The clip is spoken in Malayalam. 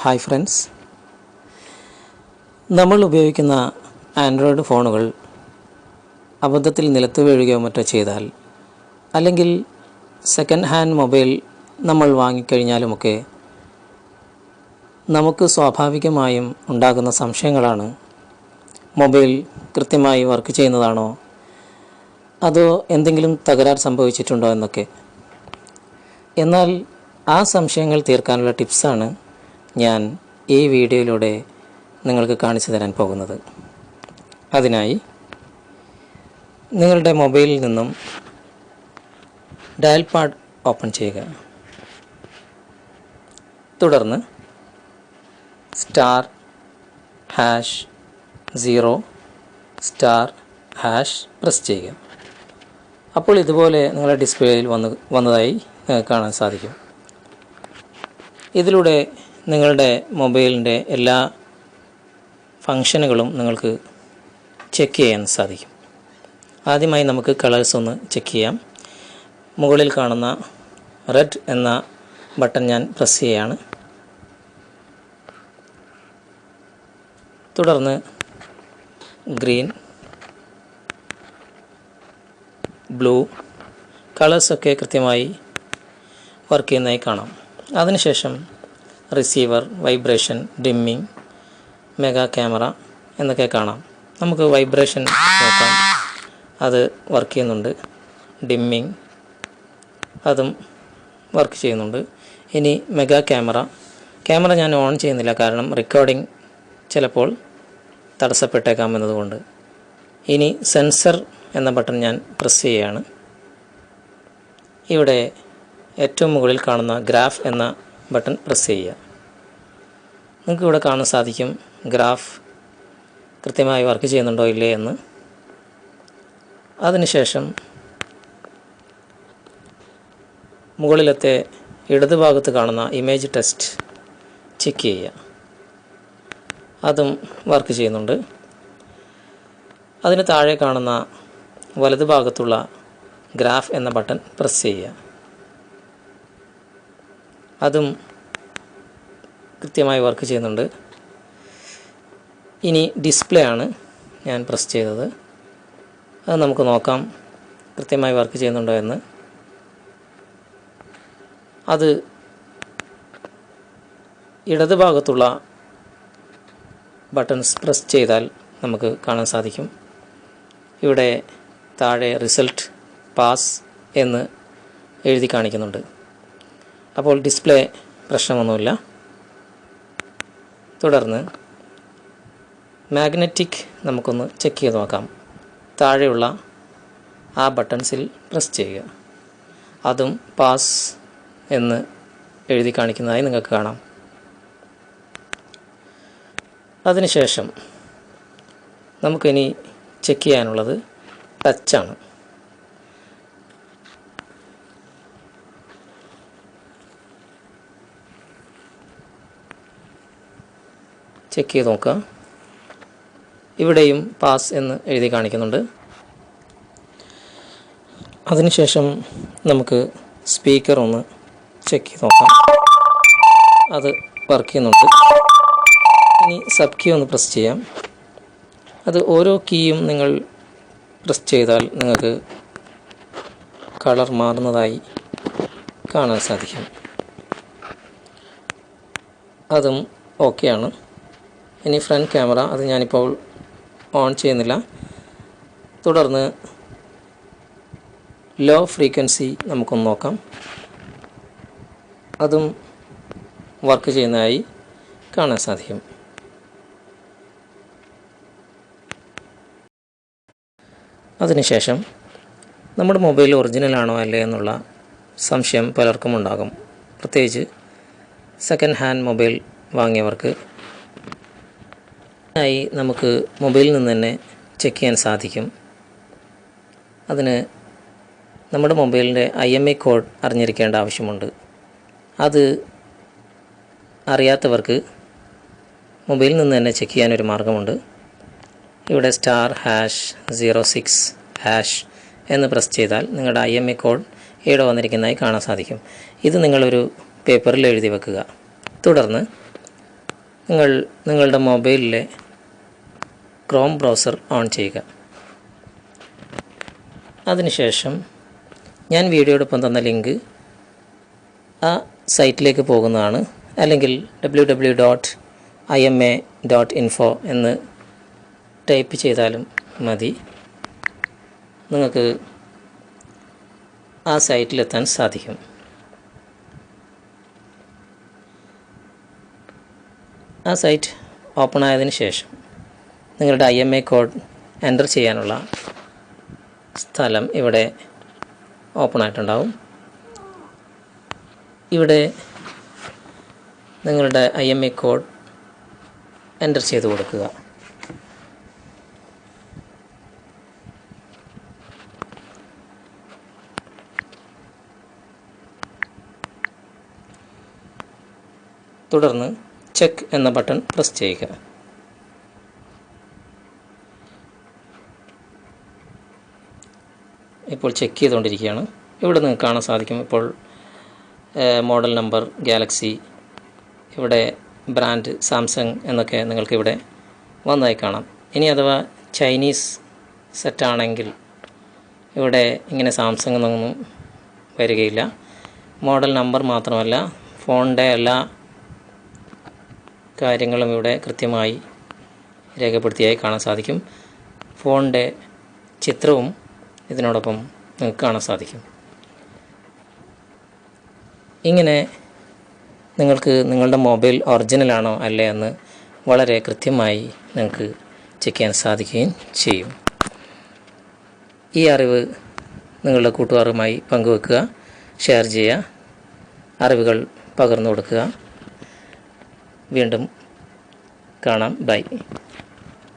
ഹായ് ഫ്രണ്ട്സ്, നമ്മൾ ഉപയോഗിക്കുന്ന ആൻഡ്രോയിഡ് ഫോണുകൾ അബദ്ധത്തിൽ നിലത്ത് വീഴുകയോ മറ്റോ ചെയ്താൽ, അല്ലെങ്കിൽ സെക്കൻഡ് ഹാൻഡ് മൊബൈൽ നമ്മൾ വാങ്ങിക്കഴിഞ്ഞാലുമൊക്കെ നമുക്ക് സ്വാഭാവികമായും ഉണ്ടാകുന്ന സംശയങ്ങളാണ്: മൊബൈൽ കൃത്യമായി വർക്ക് ചെയ്യുന്നതാണോ, അതോ എന്തെങ്കിലും തകരാർ സംഭവിച്ചിട്ടുണ്ടോ എന്നൊക്കെ. എന്നാൽ ആ സംശയങ്ങൾ തീർക്കാനുള്ള ടിപ്സാണ് ഞാൻ ഈ വീഡിയോയിലൂടെ നിങ്ങൾക്ക് കാണിച്ചു തരാൻ പോകുന്നത്. അതിനായി നിങ്ങളുടെ മൊബൈലിൽ നിന്നും ഡയൽ പാഡ് ഓപ്പൺ ചെയ്യുക. തുടർന്ന് *#0* പ്രസ് ചെയ്യുക. അപ്പോൾ ഇതുപോലെ നിങ്ങളുടെ ഡിസ്പ്ലേയിൽ വന്നതായി കാണാൻ സാധിക്കും. ഇതിലൂടെ നിങ്ങളുടെ മൊബൈലിൻ്റെ എല്ലാ ഫങ്ഷനുകളും നിങ്ങൾക്ക് ചെക്ക് ചെയ്യാൻ സാധിക്കും. ആദ്യമായി നമുക്ക് കളേഴ്സ് ഒന്ന് ചെക്ക് ചെയ്യാം. മുകളിൽ കാണുന്ന റെഡ് എന്ന ബട്ടൺ ഞാൻ പ്രസ് ചെയ്യുകയാണ്. തുടർന്ന് ഗ്രീൻ, ബ്ലൂ കളേഴ്സൊക്കെ കൃത്യമായി വർക്ക് ചെയ്യുന്നതായി കാണാം. അതിനുശേഷം receiver, vibration, dimming, mega camera എന്നൊക്കെ കാണാം. നമുക്ക് വൈബ്രേഷൻ നോക്കാം, അത് വർക്ക് ചെയ്യുന്നുണ്ട്. ഡിമ്മിങ്, അതും വർക്ക് ചെയ്യുന്നുണ്ട്. ഇനി മെഗാ ക്യാമറ ഞാൻ ഓൺ ചെയ്യുന്നില്ല, കാരണം റെക്കോർഡിംഗ് ചിലപ്പോൾ തടസ്സപ്പെട്ടേക്കാം എന്നതുകൊണ്ട്. ഇനി സെൻസർ എന്ന ബട്ടൺ ഞാൻ പ്രസ് ചെയ്യുകയാണ്. ഇവിടെ ഏറ്റവും മുകളിൽ കാണുന്ന ഗ്രാഫ് എന്ന ബട്ടൺ പ്രസ് ചെയ്യുക. നിങ്ങൾക്ക് ഇവിടെ കാണാൻ സാധിക്കും ഗ്രാഫ് കൃത്യമായി വർക്ക് ചെയ്യുന്നുണ്ടോ ഇല്ലേ എന്ന്. അതിനുശേഷം മുകളിലത്തെ ഇടതുഭാഗത്ത് കാണുന്ന ഇമേജ് ടെസ്റ്റ് ചെക്ക് ചെയ്യുക. അതും വർക്ക് ചെയ്യുന്നുണ്ട്. അതിന് താഴെ കാണുന്ന വലതുഭാഗത്തുള്ള ഗ്രാഫ് എന്ന ബട്ടൺ പ്രസ് ചെയ്യുക. അതും കൃത്യമായി വർക്ക് ചെയ്യുന്നുണ്ട്. ഇനി ഡിസ്പ്ലേ ആണ് ഞാൻ പ്രസ് ചെയ്തത്. അത് നമുക്ക് നോക്കാം കൃത്യമായി വർക്ക് ചെയ്യുന്നുണ്ടോ എന്ന്. അത് ഇടതുഭാഗത്തുള്ള ബട്ടൺസ് പ്രസ് ചെയ്താൽ നമുക്ക് കാണാൻ സാധിക്കും. ഇവിടെ താഴെ റിസൾട്ട് പാസ് എന്ന് എഴുതി കാണിക്കുന്നുണ്ട്. അപ്പോൾ ഡിസ്പ്ലേ പ്രശ്നമൊന്നുമില്ല. തുടർന്ന് മാഗ്നറ്റിക് നമുക്കൊന്ന് ചെക്ക് ചെയ്ത് നോക്കാം. താഴെയുള്ള ആ ബട്ടൺസിൽ പ്രസ് ചെയ്യുക. അതും പാസ് എന്ന് എഴുതി കാണിക്കുന്നതായി നിങ്ങൾക്ക് കാണാം. അതിനുശേഷം നമുക്കിനി ചെക്ക് ചെയ്യാനുള്ളത് ടച്ചാണ്. ചെക്ക് ചെയ്ത് നോക്കുക. ഇവിടെയും പാസ് എന്ന് എഴുതി കാണിക്കുന്നുണ്ട്. അതിനുശേഷം നമുക്ക് സ്പീക്കർ ഒന്ന് ചെക്ക് ചെയ്ത് നോക്കാം. അത് വർക്ക് ചെയ്യുന്നുണ്ട്. ഇനി സബ് കീ ഒന്ന് പ്രസ് ചെയ്യാം. അത് ഓരോ കീയും നിങ്ങൾ പ്രസ് ചെയ്താൽ നിങ്ങൾക്ക് കളർ മാറുന്നതായി കാണാൻ സാധിക്കും. അതും ഓക്കെയാണ്. ഇനി ഫ്രണ്ട് ക്യാമറ, അത് ഞാനിപ്പോൾ ഓൺ ചെയ്യുന്നില്ല. തുടർന്ന് ലോ ഫ്രീക്വൻസി നമുക്കൊന്ന് നോക്കാം. അതും വർക്ക് ചെയ്യുന്നതായി കാണാൻ സാധിക്കും. അതിനുശേഷം നമ്മുടെ മൊബൈൽ ഒറിജിനലാണോ അല്ലേ എന്നുള്ള സംശയം പലർക്കും ഉണ്ടാകും. പ്രത്യേകിച്ച് സെക്കൻഡ് ഹാൻഡ് മൊബൈൽ വാങ്ങിയവർക്ക്. ആയി നമുക്ക് മൊബൈലിൽ നിന്ന് തന്നെ ചെക്ക് ചെയ്യാൻ സാധിക്കും. അതിന് നമ്മുടെ മൊബൈലിൻ്റെ IMEI കോഡ് അറിഞ്ഞിരിക്കേണ്ട ആവശ്യമുണ്ട്. അത് അറിയാത്തവർക്ക് മൊബൈലിൽ നിന്ന് തന്നെ ചെക്ക് ചെയ്യാനൊരു മാർഗമുണ്ട്. ഇവിടെ *#06# എന്ന് പ്രസ് ചെയ്താൽ നിങ്ങളുടെ IMEI കോഡ് ഇവിടെ വന്നിരിക്കുന്നതായി കാണാൻ സാധിക്കും. ഇത് നിങ്ങളൊരു പേപ്പറിൽ എഴുതി വെക്കുക. തുടർന്ന് നിങ്ങളുടെ മൊബൈലിലെ ക്രോം ബ്രൗസർ ഓൺ ചെയ്യുക. അതിനുശേഷം ഞാൻ വീഡിയോടൊപ്പം തന്ന ലിങ്ക് ആ സൈറ്റിലേക്ക് പോകുന്നതാണ്. അല്ലെങ്കിൽ www.ima.info എന്ന് ടൈപ്പ് ചെയ്താലും മതി. നിങ്ങൾക്ക് ആ സൈറ്റിലെത്താൻ സാധിക്കും. ആ സൈറ്റ് ഓപ്പൺ ആയതിനു ശേഷം നിങ്ങളുടെ IMA കോഡ് എൻ്റർ ചെയ്യാനുള്ള സ്ഥലം ഇവിടെ ഓപ്പൺ ആയിട്ടുണ്ടാവും. ഇവിടെ നിങ്ങളുടെ IMA കോഡ് എൻ്റർ ചെയ്ത് കൊടുക്കുക. തുടർന്ന് ചെക്ക് എന്ന ബട്ടൺ പ്രസ് ചെയ്യുക. ഇപ്പോൾ ചെക്ക് ചെയ്തുകൊണ്ടിരിക്കുകയാണ്. ഇവിടെ നിങ്ങൾക്ക് കാണാൻ സാധിക്കും ഇപ്പോൾ മോഡൽ നമ്പർ ഗാലക്സി, ഇവിടെ ബ്രാൻഡ് സാംസങ് എന്നൊക്കെ നിങ്ങൾക്കിവിടെ വന്നതായി കാണാം. ഇനി അഥവാ ചൈനീസ് സെറ്റാണെങ്കിൽ ഇവിടെ ഇങ്ങനെ സാംസങ് എന്നൊന്നും വരികയില്ല. മോഡൽ നമ്പർ മാത്രമല്ല, ഫോണിൻ്റെ എല്ലാ കാര്യങ്ങളും ഇവിടെ കൃത്യമായി രേഖപ്പെടുത്തിയായി കാണാൻ സാധിക്കും. ഫോണിൻ്റെ ചിത്രവും ഇതിനോടൊപ്പം നിങ്ങൾക്ക് കാണാൻ സാധിക്കും. ഇങ്ങനെ നിങ്ങൾക്ക് നിങ്ങളുടെ മൊബൈൽ ഒറിജിനലാണോ അല്ലേ എന്ന് വളരെ കൃത്യമായി നിങ്ങൾക്ക് ചെക്ക് ചെയ്യാൻ സാധിക്കുകയും ചെയ്യും. ഈ അറിവ് നിങ്ങളുടെ കൂട്ടുകാരുമായി പങ്കുവെക്കുക, ഷെയർ ചെയ്യുക, അറിവുകൾ പകർന്നു കൊടുക്കുക. വീണ്ടും കാണാം. ബൈ.